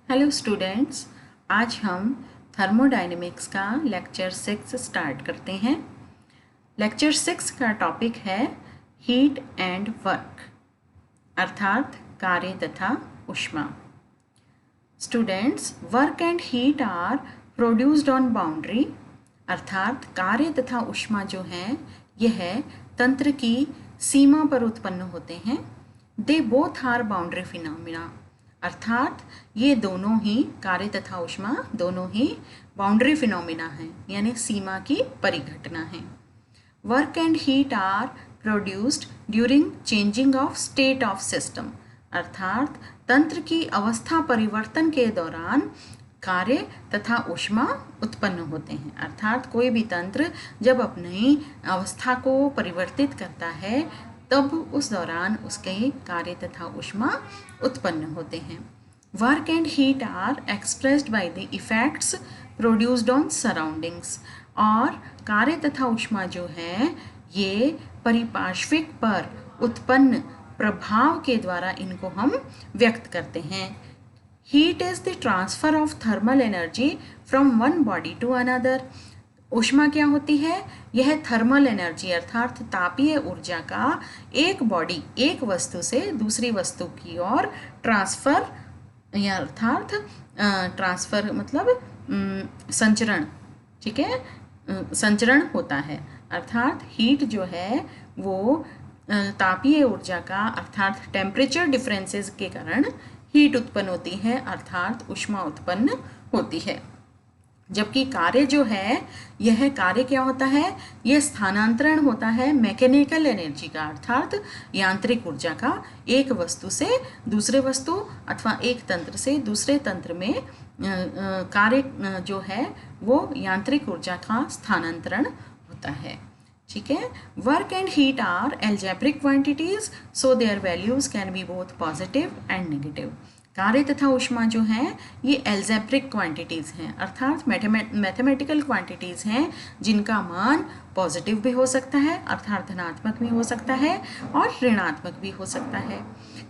Hello students, आज हम thermodynamics का लेक्चर 6 स्टार्ट करते हैं। लेक्चर 6 का टॉपिक है हीट एंड वर्क, अर्थात कार्य तथा ऊष्मा। Students, work and heat are produced on boundary, अर्थात कार्य तथा ऊष्मा जो हैं यह तंत्र की सीमा पर उत्पन्न होते हैं। They both are boundary phenomena, अर्थात ये दोनों ही कार्य तथा ऊष्मा दोनों ही बाउंड्री फिनोमिना हैं, यानी सीमा की परिघटना है। Work and heat are produced during changing of state of system, अर्थात तंत्र की अवस्था परिवर्तन के दौरान कार्य तथा ऊष्मा उत्पन्न होते हैं। अर्थात कोई भी तंत्र जब अपनी अवस्था को परिवर्तित करता है तब उस दौरान उसके कार्य तथा ऊष्मा उत्पन्न होते हैं। Work and heat are expressed by the effects produced on surroundings, और कार्य तथा ऊष्मा जो है ये परिपार्श्विक पर उत्पन्न प्रभाव के द्वारा इनको हम व्यक्त करते हैं। Heat is the transfer of thermal energy from one body to another. ऊष्मा क्या होती है? यह थर्मल एनर्जी अर्थात तापीय ऊर्जा का एक बॉडी एक वस्तु से दूसरी वस्तु की ओर ट्रांसफर, या अर्थात ट्रांसफर मतलब संचरण, ठीक है, संचरण होता है। अर्थात हीट जो है वो तापीय ऊर्जा का अर्थात टेम्परेचर डिफरेंसेस के कारण हीट उत्पन्न होती है, अर्थात ऊष्मा उत्पन्न होती है। जबकि कार्य जो है यह कार्य क्या होता है? यह स्थानांतरण होता है मैकेनिकल एनर्जी का, अर्थात यांत्रिक ऊर्जा का, एक वस्तु से दूसरे वस्तु अथवा एक तंत्र से दूसरे तंत्र में कार्य जो है वो यांत्रिक ऊर्जा का स्थानांतरण होता है। ठीक है। Work and heat are algebraic quantities, so their values can be both positive and negative. कार्य तथा ऊष्मा जो हैं ये एल्जेब्रिक क्वांटिटीज़ हैं, अर्थात मैथमेटिकल क्वांटिटीज़ हैं जिनका मान पॉजिटिव भी हो सकता है अर्थात धनात्मक भी हो सकता है और ऋणात्मक भी हो सकता है।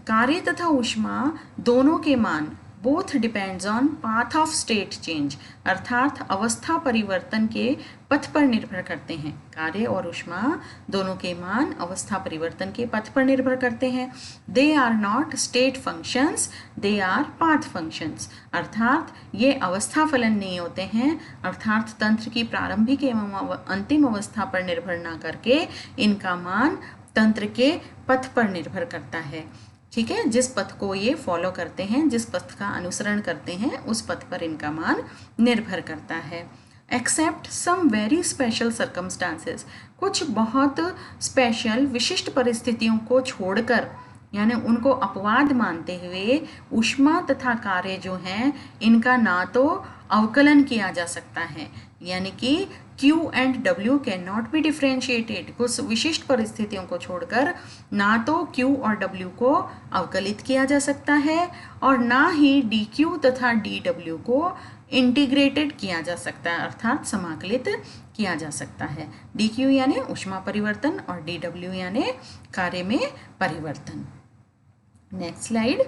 कार्य तथा ऊष्मा दोनों के मान both depends on path of state change, अर्थात अवस्था परिवर्तन के पथ पर निर्भर करते हैं। कार्य और ऊष्मा दोनों के मान अवस्था परिवर्तन के पथ पर निर्भर करते हैं। They are not state functions, they are path functions, अर्थात ये अवस्था फलन नहीं होते हैं, अर्थात तंत्र की प्रारंभिक एवं अंतिम अवस्था पर निर्भर ना करके इनका मान तंत्र के पथ पर निर्भर करता है। ठीक है, जिस पथ को ये फॉलो करते हैं, जिस पथ का अनुसरण करते हैं उस पथ पर इनका मान निर्भर करता है। Except some very special circumstances, कुछ बहुत स्पेशल विशिष्ट परिस्थितियों को छोड़कर यानी उनको अपवाद मानते हुए ऊष्मा तथा कार्य जो हैं इनका ना तो अवकलन किया जा सकता है, यानी कि Q and W can not be differentiated. कुछ विशिष्ट परिस्थितियों को छोड़कर ना तो Q और W को अवकलित किया जा सकता है और ना ही dQ तथा dW को इंटीग्रेटेड किया जा सकता है, अर्थात समाकलित किया जा सकता है। dQ यानी ऊष्मा परिवर्तन और dW यानी कार्य में परिवर्तन। Next slide.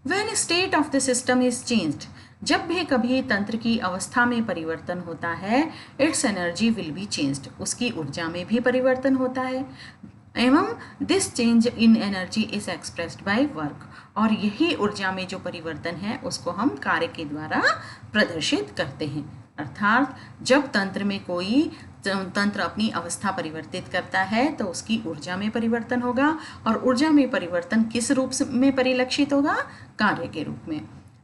When state of the system is changed, जब भी कभी तंत्र की अवस्था में परिवर्तन होता है, it's energy will be changed, उसकी ऊर्जा में भी परिवर्तन होता है। एवं this change in energy is expressed by work, और यही ऊर्जा में जो परिवर्तन है उसको हम कार्य के द्वारा प्रदर्शित करते हैं। अर्थात जब तंत्र में कोई तंत्र अपनी अवस्था परिवर्तित करता है तो उसकी ऊर्जा में परिवर्तन होगा, और ऊर्जा में परिवर्तन किस रूप में परिलक्षित होगा? कार्य के रूप में।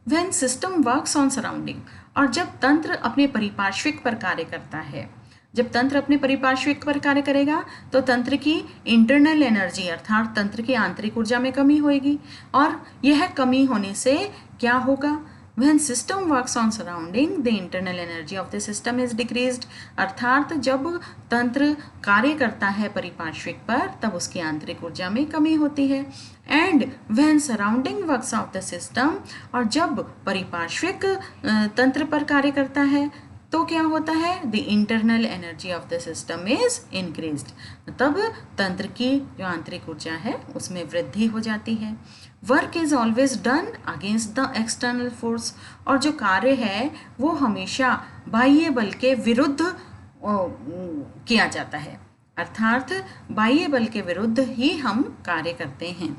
When system works on surrounding, और जब तंत्र अपने परिपार्श्विक पर कार्य करता है, जब तंत्र अपने परिपार्श्विक पर कार्य करेगा तो तंत्र की इंटरनल एनर्जी अर्थात तंत्र की आंतरिक ऊर्जा में कमी होगी, और यह कमी होने से क्या होगा? When system works on surrounding, the internal energy of the system is decreased, अर्थात जब तंत्र कार्य करता है परिपार्श्विक पर तब उसकी आंतरिक ऊर्जा में कमी होती है। And when surrounding works of the system, और जब परिपार्श्विक तंत्र पर कार्य करता है तो क्या होता है, the internal energy of the system is increased, तब तंत्र की जो आंतरिक ऊर्जा है उसमें वृद्धि हो जाती है। Work is always done against the external force, और जो कार्य है वो हमेशा बाह्य बल के विरुद्ध किया जाता है, अर्थात बाह्य बल के विरुद्ध ही हम कार्य करते हैं।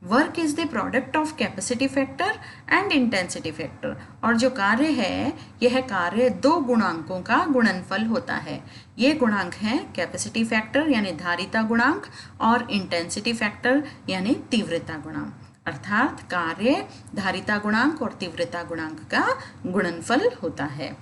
Work is the product of capacity factor and intensity factor, और जो कार्य है यह कार्य दो गुणांकों का गुणनफल होता है। ये गुणांक हैं कैपेसिटी फैक्टर यानी धारिता गुणांक और इंटेंसिटी फैक्टर यानी तीव्रता गुणांक, अर्थात कार्य धारिता गुणांक और तीव्रता गुणांक का गुणनफल होता है।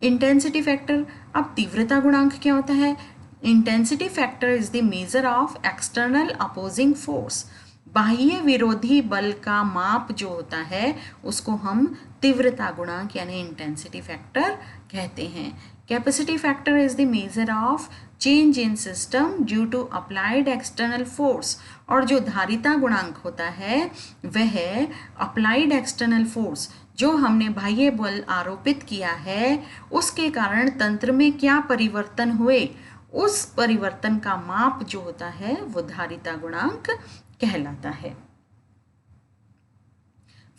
इंटेंसिटी फैक्टर, अब तीव्रता गुणांक क्या होता है? Intensity factor is the measure of external opposing force, बाह्य विरोधी बल का माप जो होता है उसको हम तीव्रता गुणांक यानी इंटेंसिटी फैक्टर कहते हैं। Capacity factor is the measure of change in system due to applied external force, और जो धारिता गुणांक होता है वह अप्लाइड एक्सटर्नल फोर्स, जो हमने बाह्य बल आरोपित किया है उसके कारण तंत्र में क्या परिवर्तन हुए उस परिवर्तन का माप जो होता है वो धारिता गुणांक कहलाता है।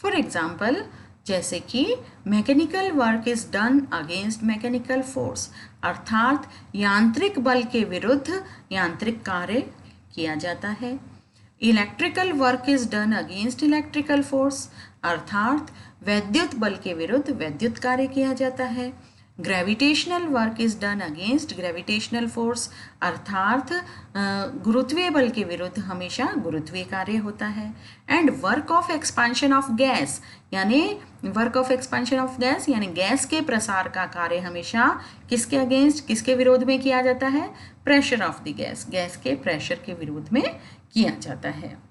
फॉर एग्जाम्पल, जैसे कि mechanical work is done against mechanical force, अर्थात यांत्रिक बल के विरुद्ध यांत्रिक कार्य किया जाता है। Electrical work is done against electrical force, अर्थात वैद्युत बल के विरुद्ध वैद्युत कार्य किया जाता है। Gravitational work is done against gravitational force, अर्थात गुरुत्वीय बल के विरुद्ध हमेशा गुरुत्वीय कार्य होता है। And work of expansion of gas यानी गैस के प्रसार का कार्य हमेशा किसके अगेंस्ट, किसके विरोध में किया जाता है? Pressure of the gas, gas के प्रेशर के विरोध में किया जाता है।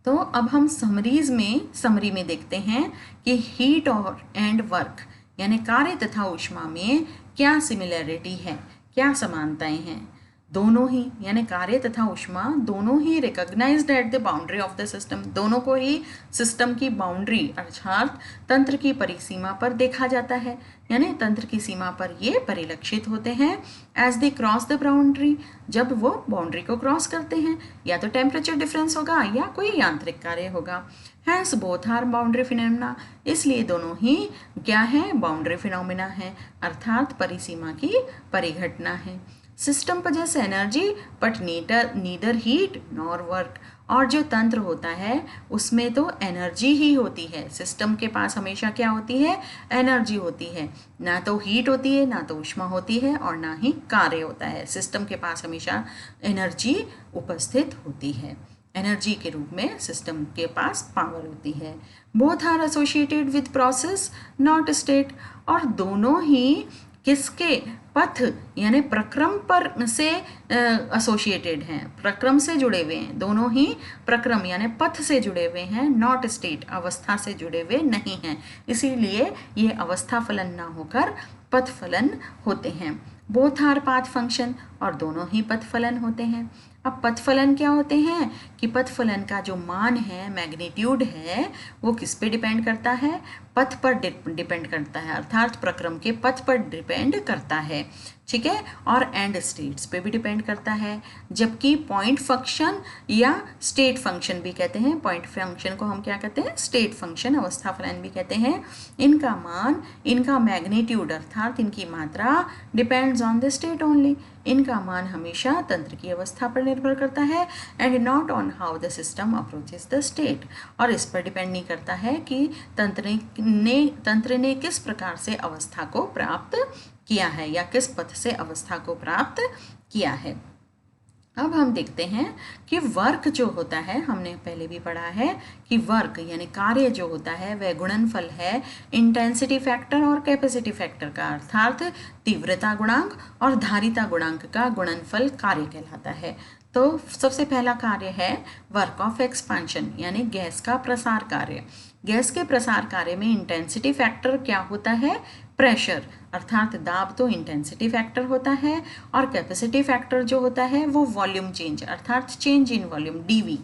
तो अब हम समरी में देखते हैं कि हीट और एंड वर्क यानी कार्य तथा ऊष्मा में क्या सिमिलरिटी है, क्या समानताएं हैं। दोनों ही यानी कार्य तथा ऊष्मा दोनों ही recognised at the boundary of the system, दोनों को ही सिस्टम की बाउंड्री अर्थात तंत्र की परिसीमा पर देखा जाता है, यानी तंत्र की सीमा पर ये परिलक्षित होते हैं as they cross the boundary, जब वो बाउंड्री को क्रॉस करते हैं या तो टेम्परेचर डिफरेंस होगा या कोई यांत्रिक कार्य होगा। Hence both are boundary phenomena, इसलिए दोनों ही क्या है? बाउंड्री फिनोमिना है, अर्थात परिसीमा की परिघटना है। System possess energy but neither heat nor work, और जो तंत्र होता है उसमें तो एनर्जी ही होती है। सिस्टम के पास हमेशा क्या होती है? एनर्जी होती है, ना तो हीट होती है, ना तो ऊष्मा होती है और ना ही कार्य होता है। सिस्टम के पास हमेशा एनर्जी उपस्थित होती है, एनर्जी के रूप में सिस्टम के पास पावर होती है। Both are associated with process not state, और दोनों ही किसके? पथ यानी प्रक्रम पर से एसोसिएटेड हैं, प्रक्रम से जुड़े हुए हैं। दोनों ही प्रक्रम यानी पथ से जुड़े हुए हैं, नॉट स्टेट अवस्था से जुड़े हुए नहीं हैं, इसीलिए ये अवस्था फलन ना होकर पथ फलन होते हैं। बोथ आर पाथ फंक्शन, और दोनों ही पथ फलन होते हैं। अब पथ फलन क्या होते हैं कि पथ फलन का जो मान है, मैग्नीट्यूड है, वो किस पे डिपेंड करता है? पथ पर डिपेंड करता है, अर्थात प्रक्रम के पथ पर डिपेंड करता है, ठीक है, और एंड स्टेट्स पे भी डिपेंड करता है। जबकि पॉइंट फंक्शन या स्टेट फंक्शन भी कहते हैं, पॉइंट फंक्शन को हम क्या कहते हैं? स्टेट फंक्शन, अवस्था फलन भी कहते हैं। इनका मान, इनका मैग्नीट्यूड अर्थात इनकी मात्रा depends on the state only, इनका मान हमेशा तंत्र की अवस्था पर निर्भर करता है and not on how the system approaches the state, और इस पर डिपेंड नहीं करता है कि तंत्र ने किस प्रकार से अवस्था को प्राप्त किया है या किस पथ से अवस्था को प्राप्त किया है। अब हम देखते हैं कि वर्क जो होता है, हमने पहले भी पढ़ा है कि वर्क यानी कार्य जो होता है वह गुणनफल है इंटेंसिटी फैक्टर और कैपेसिटी फैक्टर का, अर्थात तीव्रता गुणांक और धारिता गुणांक का गुणनफल कार्य कहलाता है। तो सबसे पहला कार्य है वर्क ऑफ एक्सपांशन यानी गैस का प्रसार कार्य। गैस के प्रसार कार्य में इंटेंसिटी फैक्टर क्या होता है? प्रेशर अर्थात दाब तो इंटेंसिटी फैक्टर होता है, और कैपेसिटी फैक्टर जो होता है वो वॉल्यूम चेंज अर्थात चेंज इन वॉल्यूम डीवी,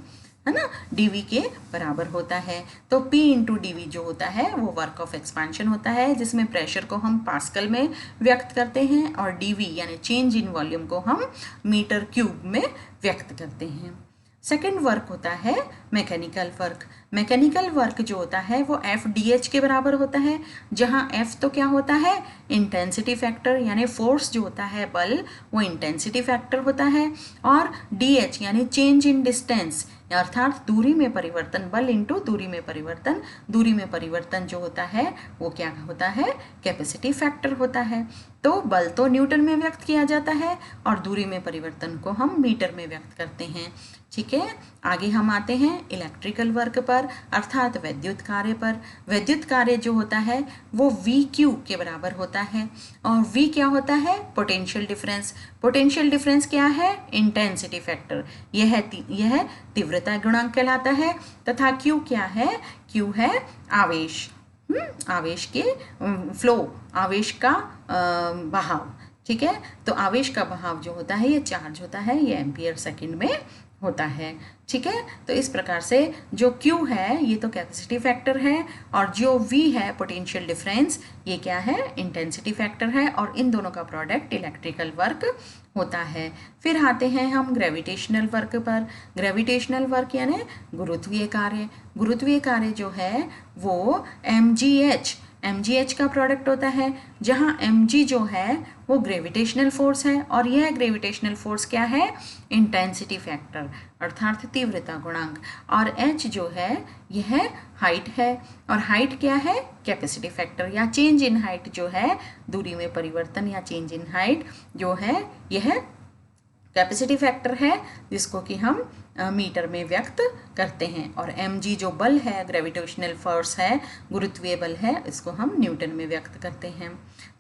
है ना, dv के बराबर होता है। तो P इंटू dv जो होता है वो वर्क ऑफ एक्सपेंशन होता है, जिसमें प्रेशर को हम पास्कल में व्यक्त करते हैं और dv यानी चेंज इन वॉल्यूम को हम मीटर क्यूब में व्यक्त करते हैं। सेकेंड वर्क होता है मैकेनिकल वर्क। मैकेनिकल वर्क जो होता है वो FDH के बराबर होता है, जहाँ F तो क्या होता है, इंटेंसिटी फैक्टर यानी फोर्स जो होता है बल वो इंटेंसिटी फैक्टर होता है, और DH यानी चेंज इन डिस्टेंस अर्थात दूरी में परिवर्तन, बल इंटू दूरी में परिवर्तन, दूरी में परिवर्तन जो होता है वो क्या होता है, कैपेसिटी फैक्टर होता है। तो बल तो न्यूटन में व्यक्त किया जाता है और दूरी में परिवर्तन को हम मीटर में व्यक्त करते हैं। ठीक है, आगे हम आते हैं इलेक्ट्रिकल वर्क पर अर्थात विद्युत कार्य पर। विद्युत कार्य जो होता है वो VQ के बराबर होता है, और V क्या होता है, पोटेंशियल डिफरेंस। पोटेंशियल डिफरेंस क्या है, इंटेंसिटी फैक्टर, यह तीव्रता गुणांक कहलाता है, तथा Q क्या है, Q है आवेश, आवेश के फ्लो, आवेश का बहाव। ठीक है, तो आवेश का बहाव जो होता है, ये चार्ज होता है, ये एम्पियर सेकंड में होता है। ठीक है, तो इस प्रकार से जो Q है ये तो कैपेसिटी फैक्टर है, और जो V है पोटेंशियल डिफरेंस, ये क्या है, इंटेंसिटी फैक्टर है, और इन दोनों का प्रोडक्ट इलेक्ट्रिकल वर्क होता है। फिर आते हैं हम ग्रेविटेशनल वर्क पर। ग्रेविटेशनल वर्क यानी गुरुत्वीय कार्य। गुरुत्वीय कार्य जो है वो mgh का प्रोडक्ट होता है, जहाँ mg जो है वो ग्रेविटेशनल फोर्स है, और यह ग्रेविटेशनल फोर्स क्या है, इंटेंसिटी फैक्टर अर्थात तीव्रता गुणांक, और h जो है यह हाइट है, और हाइट क्या है, कैपेसिटी फैक्टर या चेंज इन हाइट जो है, दूरी में परिवर्तन या चेंज इन हाइट जो है यह कैपेसिटी फैक्टर है, जिसको कि हम मीटर में व्यक्त करते हैं। और mg जो बल है, ग्रेविटेशनल फोर्स है, गुरुत्वीय बल है, इसको हम न्यूटन में व्यक्त करते हैं।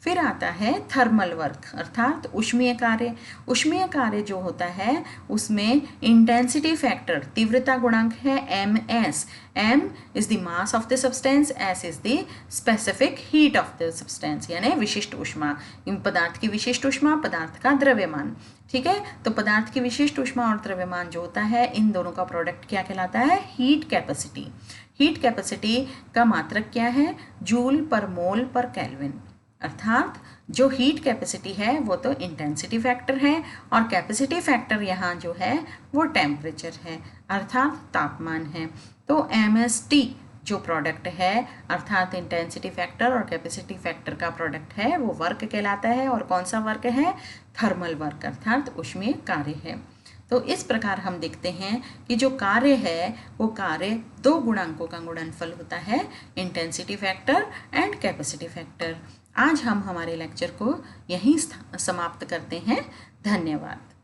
फिर आता है थर्मल वर्क अर्थात उष्मीय कार्य। उष्मीय कार्य जो होता है उसमें इंटेंसिटी फैक्टर, तीव्रता गुणांक है ms। m is the mass of the substance, s is the specific heat of the substance यानी विशिष्ट ऊष्मा, पदार्थ की विशिष्ट ऊष्मा, पदार्थ का द्रव्यमान। ठीक है, तो पदार्थ की विशिष्ट ऊष्मा और द्रव्यमान जो होता है, इन दोनों का प्रोडक्ट क्या कहलाता है, हीट कैपेसिटी। हीट कैपेसिटी का मात्रक क्या है, जूल पर मोल पर केल्विन, अर्थात जो हीट कैपेसिटी है वो तो इंटेंसिटी फैक्टर है, और कैपेसिटी फैक्टर यहाँ जो है वो टेम्परेचर है अर्थात तापमान है। तो MST जो प्रोडक्ट है अर्थात इंटेंसिटी फैक्टर और कैपेसिटी फैक्टर का प्रोडक्ट है वो वर्क कहलाता है, और कौन सा वर्क है, थर्मल वर्क अर्थात उष्मीय कार्य है। तो इस प्रकार हम देखते हैं कि जो कार्य है वो कार्य दो गुणांकों का गुणनफल होता है, intensity factor and capacity factor. आज हम हमारे लेक्चर को यहीं समाप्त करते हैं। धन्यवाद।